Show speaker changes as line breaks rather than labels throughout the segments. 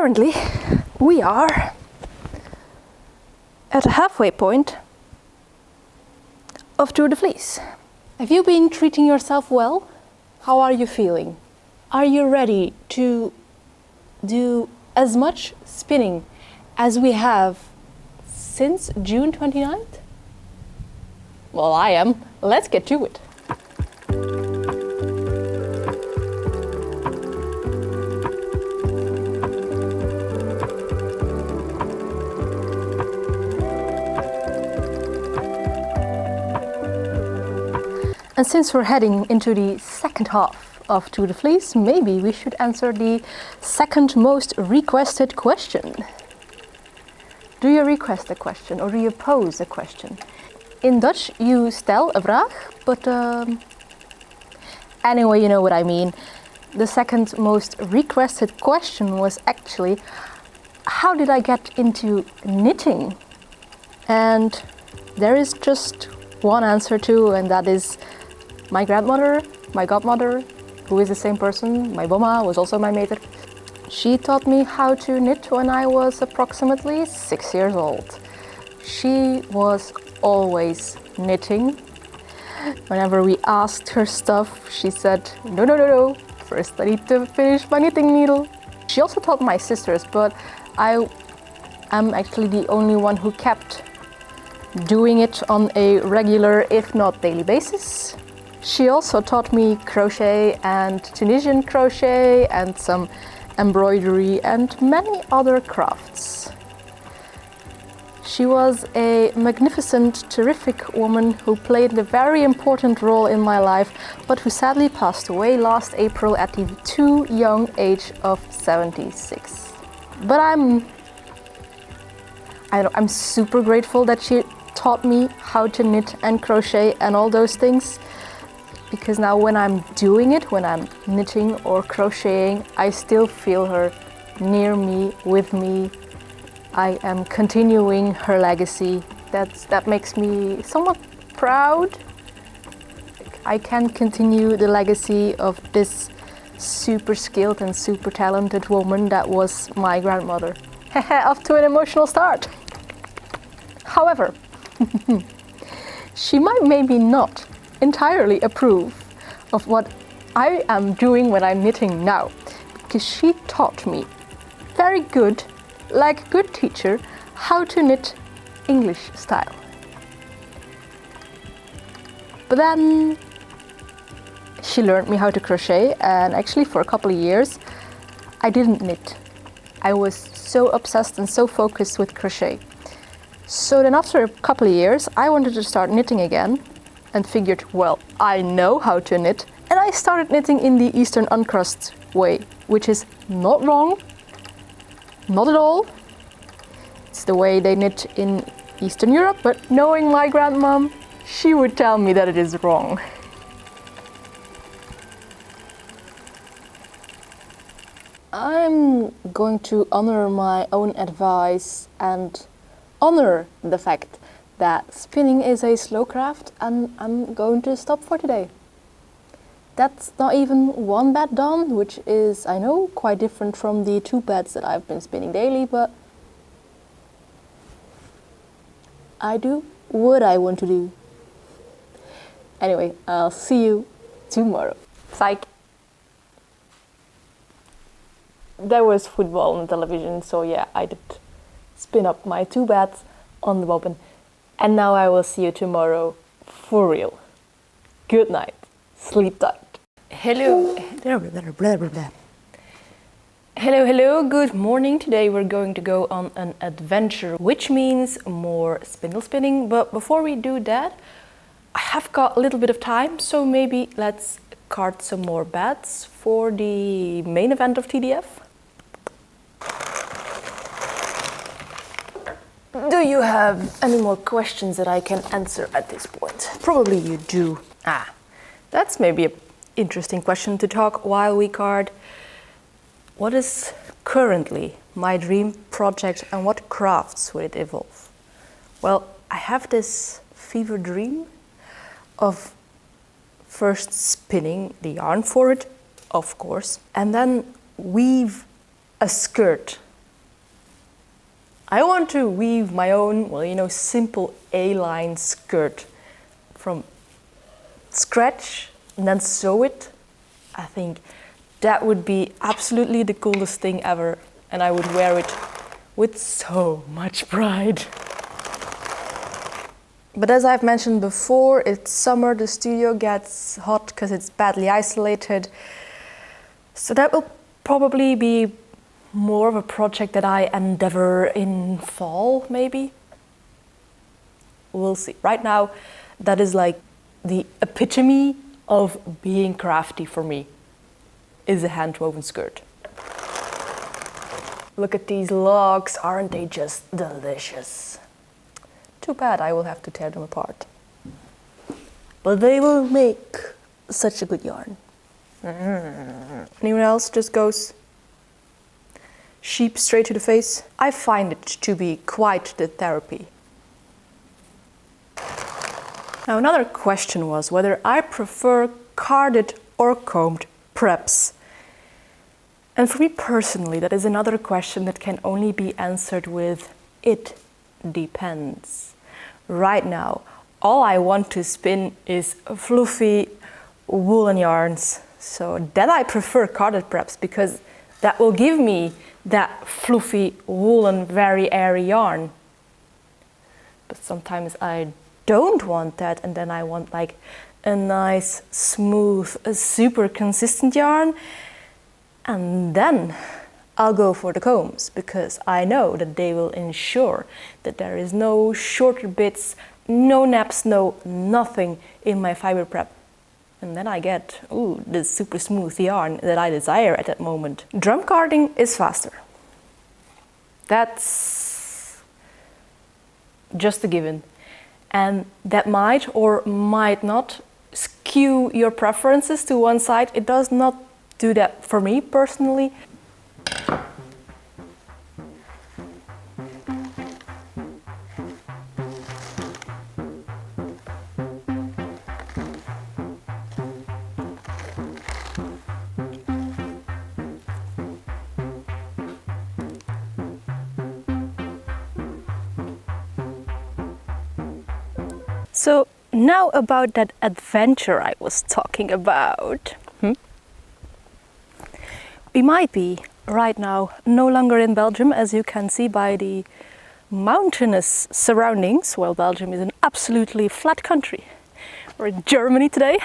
Apparently, we are at a halfway point of Tour de Fleece. Have you been treating yourself well? How are you feeling? Are you ready to do as much spinning as we have since June 29th? Well, I am. Let's get to it. And since we're heading into the second half of Tour de Fleece, maybe we should answer the second most requested question. Do you request a question or do you pose a question? In Dutch, you stel een vraag, but anyway, you know what I mean. The second most requested question was actually, how did I get into knitting? And there is just one answer to, and that is my grandmother, my godmother, who is the same person, my boma, was also my mater. She taught me how to knit when I was approximately 6 years old. She was always knitting. Whenever we asked her stuff, she said, no, first I need to finish my knitting needle. She also taught my sisters, but I am actually the only one who kept doing it on a regular, if not daily basis. She also taught me crochet and Tunisian crochet and some embroidery and many other crafts. She was a magnificent, terrific woman who played a very important role in my life, but who sadly passed away last April at the too young age of 76. But I'm super grateful that she taught me how to knit and crochet and all those things, because now when I'm doing it, when I'm knitting or crocheting, I still feel her near me, with me. I am continuing her legacy. That makes me somewhat proud. I can continue the legacy of this super skilled and super talented woman that was my grandmother. Off to an emotional start. However, she might maybe not entirely approve of what I am doing when I'm knitting now, because she taught me very good, like a good teacher, how to knit English style. But then she learned me how to crochet, and actually for a couple of years I didn't knit. I was so obsessed and so focused with crochet. So then after a couple of years I wanted to start knitting again and figured, well, I know how to knit, and I started knitting in the Eastern uncrossed way, which is not wrong, not at all. It's the way they knit in Eastern Europe, but knowing my grandmom, she would tell me that it is wrong. I'm going to honor my own advice and honor the fact that spinning is a slow craft, and I'm going to stop for today. That's not even one bed done, which is, I know, quite different from the 2 beds that I've been spinning daily, but I do what I want to do. Anyway, I'll see you tomorrow. Psych. There was football on television, so yeah, I did spin up my 2 beds on the bobbin. And now I will see you tomorrow for real. Good night. Sleep tight. Hello. Hello. Good morning. Today we're going to go on an adventure, which means more spindle spinning. But before we do that, I have got a little bit of time, so maybe let's card some more beds for the main event of TDF. Do you have any more questions that I can answer at this point? Probably you do. That's maybe an interesting question to talk while we card. What is currently my dream project and what crafts will it evolve? Well, I have this fever dream of first spinning the yarn for it, of course, and then weave a skirt I want to weave my own, well, you know, simple A-line skirt from scratch and then sew it. I think that would be absolutely the coolest thing ever, and I would wear it with so much pride. But as I've mentioned before, it's summer, the studio gets hot because it's badly isolated. So that will probably be more of a project that I endeavor in fall, maybe. We'll see. Right now, that is like the epitome of being crafty for me, is a hand-woven skirt. Look at these logs, aren't they just delicious? Too bad I will have to tear them apart. But they will make such a good yarn. Anyone else just goes sheep straight to the face? I find it to be quite the therapy. Now another question was whether I prefer carded or combed preps. And for me personally, that is another question that can only be answered with it depends. Right now, all I want to spin is fluffy woolen yarns. So that I prefer carded preps because that will give me that fluffy woolen, very airy yarn. But sometimes I don't want that, and then I want like a nice, smooth, super consistent yarn. And then I'll go for the combs because I know that they will ensure that there is no shorter bits, no naps, no nothing in my fiber prep. And then I get, this super smooth yarn that I desire at that moment. Drum carding is faster. That's just a given. And that might or might not skew your preferences to one side. It does not do that for me personally. So now about that adventure I was talking about. We might be right now no longer in Belgium, as you can see by the mountainous surroundings. Well, Belgium is an absolutely flat country. We're in Germany today.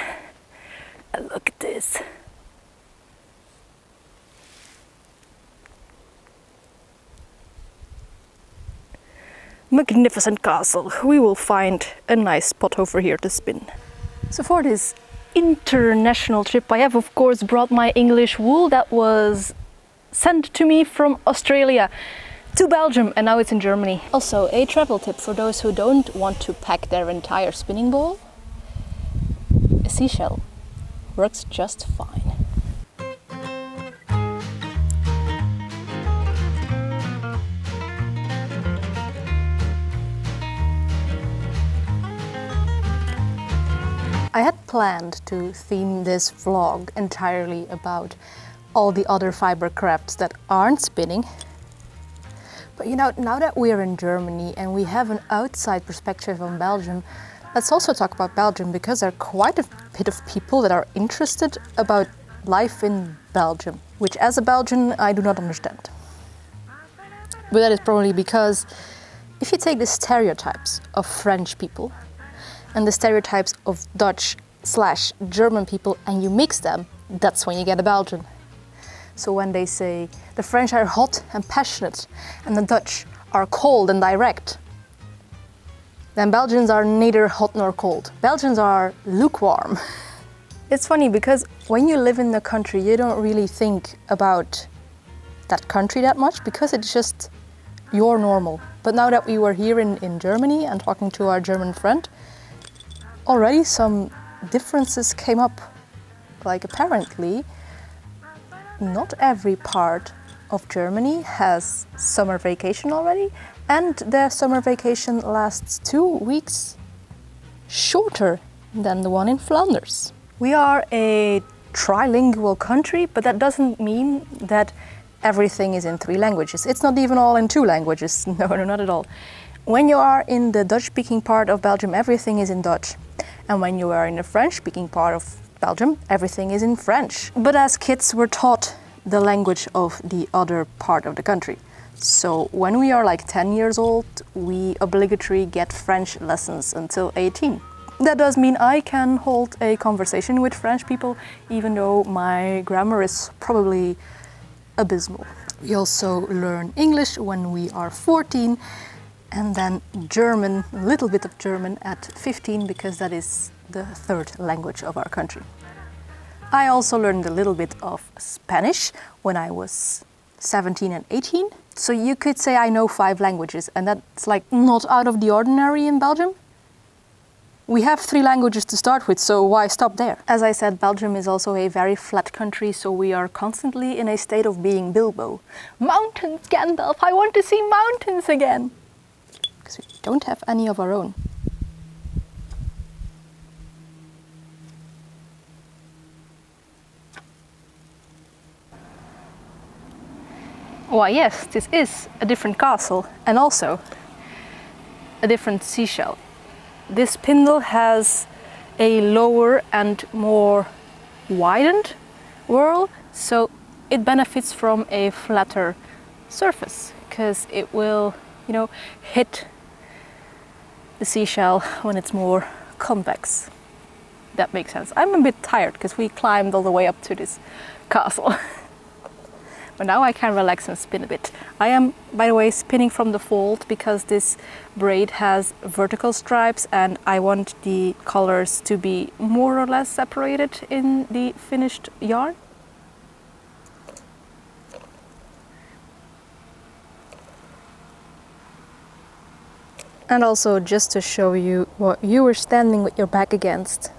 And look at this. Magnificent castle. We will find a nice spot over here to spin. So for this international trip, I have of course brought my English wool that was sent to me from Australia to Belgium, and now it's in Germany. Also a travel tip for those who don't want to pack their entire spinning bowl. A seashell works just fine. I had planned to theme this vlog entirely about all the other fiber crafts that aren't spinning. But you know, now that we're in Germany and we have an outside perspective on Belgium, let's also talk about Belgium, because there are quite a bit of people that are interested about life in Belgium, which as a Belgian I do not understand. But that is probably because if you take the stereotypes of French people and the stereotypes of Dutch/German people and you mix them, that's when you get a Belgian. So when they say the French are hot and passionate and the Dutch are cold and direct, then Belgians are neither hot nor cold. Belgians are lukewarm. It's funny because when you live in the country, you don't really think about that country that much because it's just your normal. But now that we were here in Germany and talking to our German friend, already some differences came up. Like apparently, not every part of Germany has summer vacation already, and their summer vacation lasts 2 weeks shorter than the one in Flanders. We are a trilingual country, but that doesn't mean that everything is in 3 languages. It's not even all in 2 languages. No, not at all. When you are in the Dutch-speaking part of Belgium, everything is in Dutch. And when you are in the French-speaking part of Belgium, everything is in French. But as kids, we're taught the language of the other part of the country. So when we are like 10 years old, we obligatory get French lessons until 18. That does mean I can hold a conversation with French people, even though my grammar is probably abysmal. We also learn English when we are 14, and then German, a little bit of German at 15, because that is the 3rd language of our country. I also learned a little bit of Spanish when I was 17 and 18. So you could say I know 5 languages, and that's like not out of the ordinary in Belgium. We have 3 languages to start with, so why stop there? As I said, Belgium is also a very flat country, so we are constantly in a state of being Bilbo. Mountains, Gandalf, I want to see mountains again! Because we don't have any of our own. Why yes, this is a different castle, and also a different seashell. This spindle has a lower and more widened whirl, so it benefits from a flatter surface, because it will, hit the seashell when it's more convex. That makes sense. I'm a bit tired because we climbed all the way up to this castle. But now I can relax and spin a bit. I am, by the way, spinning from the fold because this braid has vertical stripes and I want the colors to be more or less separated in the finished yarn. And also just to show you what you were standing with your back against.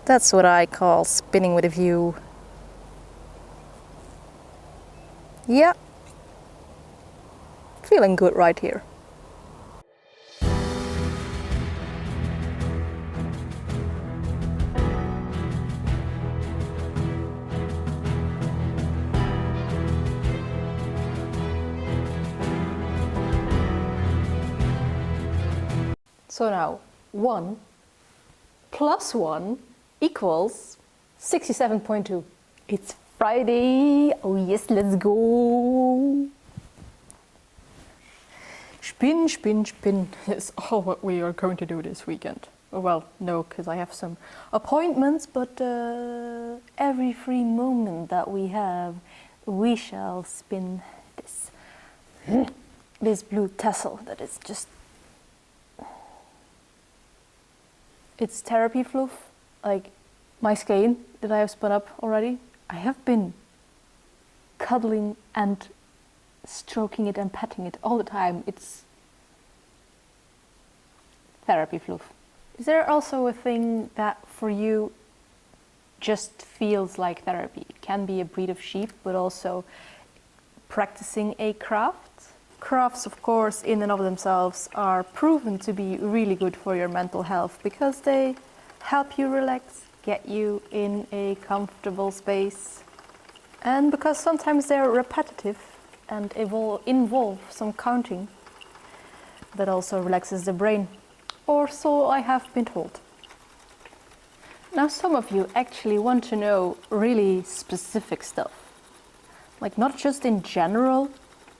That's what I call spinning with a view. Yeah, feeling good right here. So now 1 plus 1 equals 67.2. It's Friday. Oh yes, let's go. Spin, spin, spin is all what we are going to do this weekend. Well, no, because I have some appointments, but every free moment that we have, we shall spin this. This blue tassel that is just... It's therapy fluff, like my skein that I have spun up already. I have been cuddling and stroking it and petting it all the time. It's therapy fluff. Is there also a thing that for you just feels like therapy? It can be a breed of sheep, but also practicing a craft. Crafts, of course, in and of themselves are proven to be really good for your mental health because they help you relax, get you in a comfortable space, and because sometimes they're repetitive and involve some counting that also relaxes the brain, or so I have been told. Now some of you actually want to know really specific stuff, like not just in general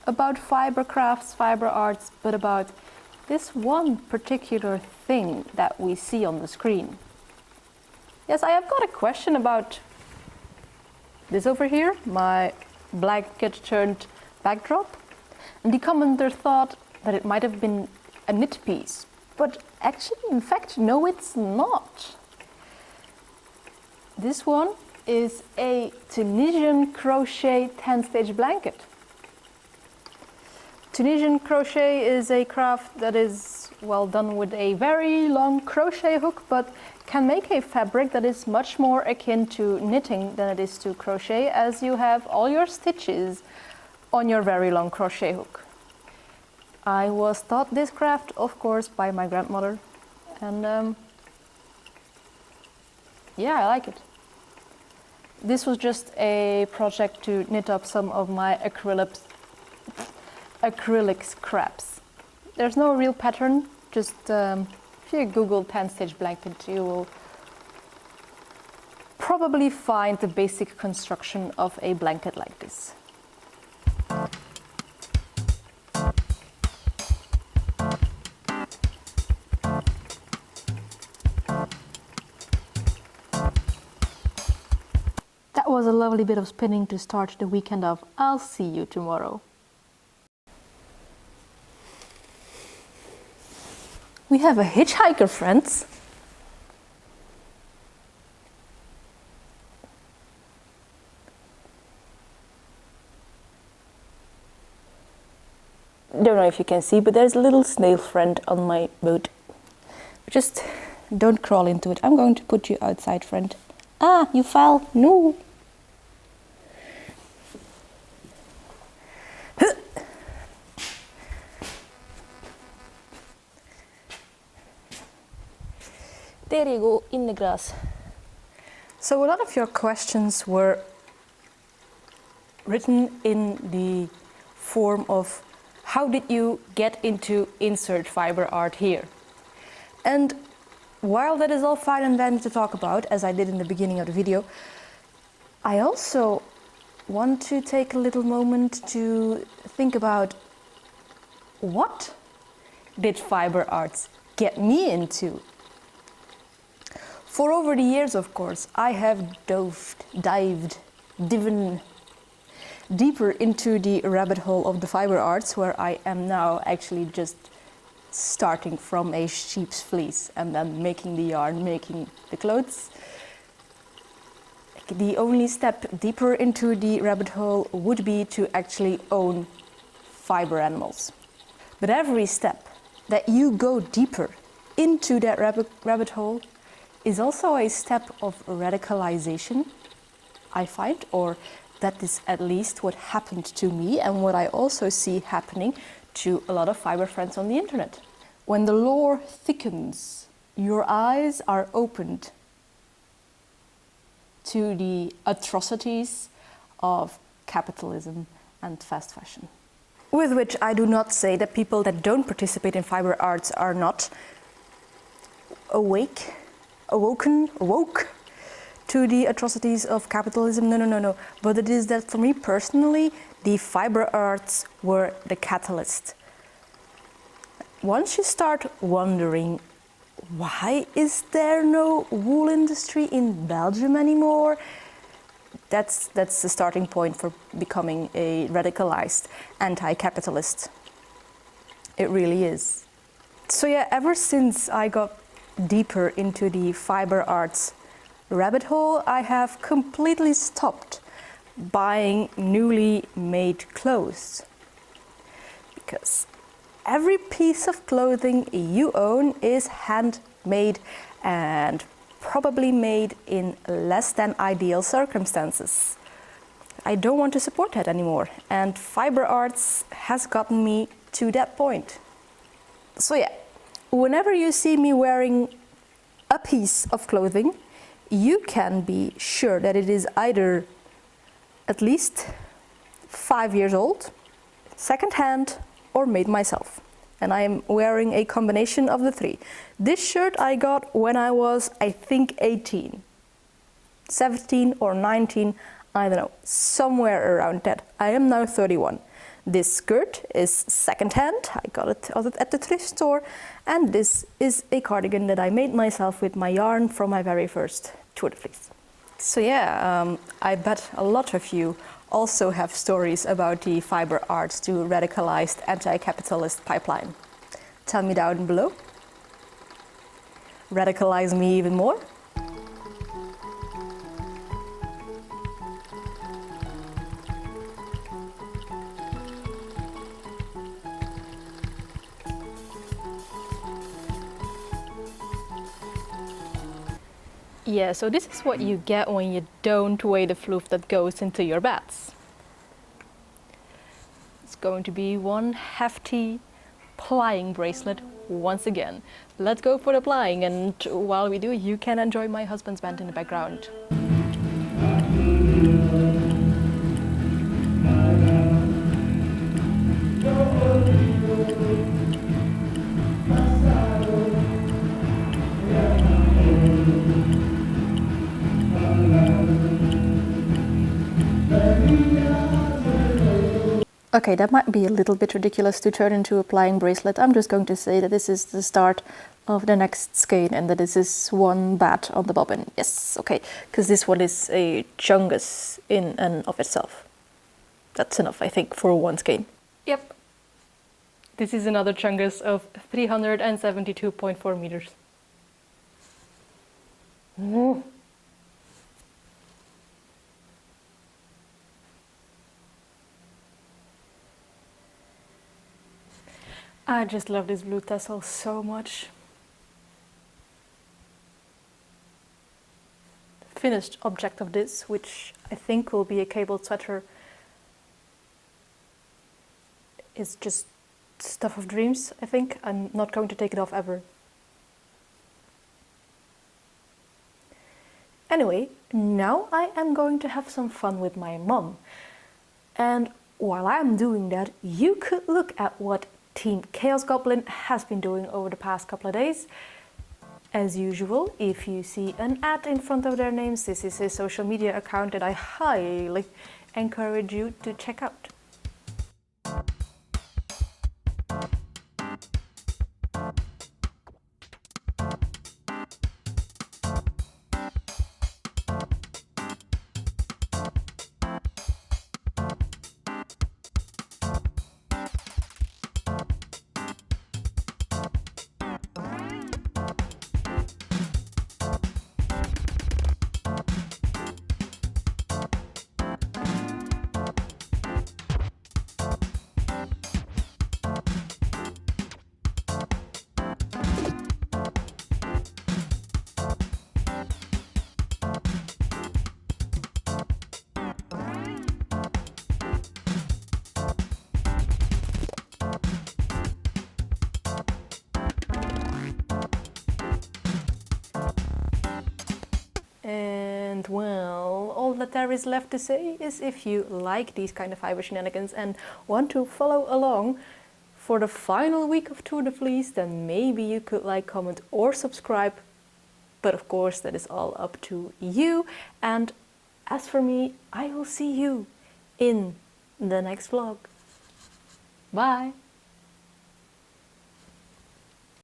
about fiber crafts, fiber arts, but about this one particular thing that we see on the screen. Yes, I have got a question about this over here, my blanket turned backdrop. And the commenter thought that it might have been a knit piece, but actually, in fact, no, it's not. This one is a Tunisian crochet 10-stitch blanket. Tunisian crochet is a craft that is well done with a very long crochet hook, but can make a fabric that is much more akin to knitting than it is to crochet, as you have all your stitches on your very long crochet hook. I was taught this craft, of course, by my grandmother, and yeah, I like it. this was just a project to knit up some of my acrylic scraps. There's no real pattern, just if you Google 10-stitch blanket, you will probably find the basic construction of a blanket like this. That was a lovely bit of spinning to start the weekend off. I'll see you tomorrow. We have a hitchhiker, friends. Don't know if you can see, but there's a little snail friend on my boat. Just don't crawl into it. I'm going to put you outside, friend. Ah, you fell. No. There you go, in the grass. So a lot of your questions were written in the form of how did you get into insert fiber art here? And while that is all fine and dandy to talk about, as I did in the beginning of the video, I also want to take a little moment to think about what did fiber arts get me into? For over the years, of course, I have dived deeper into the rabbit hole of the fiber arts, where I am now actually just starting from a sheep's fleece and then making the yarn, making the clothes. The only step deeper into the rabbit hole would be to actually own fiber animals. But every step that you go deeper into that rabbit hole is also a step of radicalization, I find, or that is at least what happened to me and what I also see happening to a lot of fiber friends on the internet. When the lore thickens, your eyes are opened to the atrocities of capitalism and fast fashion. With which I do not say that people that don't participate in fiber arts are not woke to the atrocities of capitalism. No. But it is that for me personally, the fiber arts were the catalyst. Once you start wondering, why is there no wool industry in Belgium anymore? That's the starting point for becoming a radicalized anti-capitalist. It really is. So yeah, ever since I got deeper into the fiber arts rabbit hole, I have completely stopped buying newly made clothes. Because every piece of clothing you own is handmade and probably made in less than ideal circumstances. I don't want to support that anymore, and fiber arts has gotten me to that point. So yeah, whenever you see me wearing a piece of clothing, you can be sure that it is either at least 5 years old, second-hand, or made myself. And I am wearing a combination of the three. This shirt I got when I was, I think, 18. 17 or 19, I don't know, somewhere around that. I am now 31. This skirt is second-hand, I got it at the thrift store, and this is a cardigan that I made myself with my yarn from my very first Tour de Fleece. So yeah, I bet a lot of you also have stories about the fiber arts to radicalized anti-capitalist pipeline. Tell me down below. Radicalize me even more. Yeah, so this is what you get when you don't weigh the fluff that goes into your bats. It's going to be one hefty plying bracelet once again. Let's go for the plying, and while we do, you can enjoy my husband's band in the background. Okay, that might be a little bit ridiculous to turn into a plying bracelet. I'm just going to say that this is the start of the next skein and that this is one bat on the bobbin. Yes, okay, because this one is a chungus in and of itself. That's enough, I think, for one skein. Yep. This is another chungus of 372.4 meters. Mm. I just love this Blue Texel so much. The finished object of this, which I think will be a cabled sweater, is just stuff of dreams, I think. I'm not going to take it off ever. Anyway, now I am going to have some fun with my mom. And while I'm doing that, you could look at what Team Chaos Goblin has been doing over the past couple of days. As usual, if you see an ad in front of their names, this is a social media account that I highly encourage you to check out. And well, all that there is left to say is if you like these kind of fiber shenanigans and want to follow along for the final week of Tour de Fleece, then maybe you could like, comment or subscribe. But of course, that is all up to you. And as for me, I will see you in the next vlog. Bye!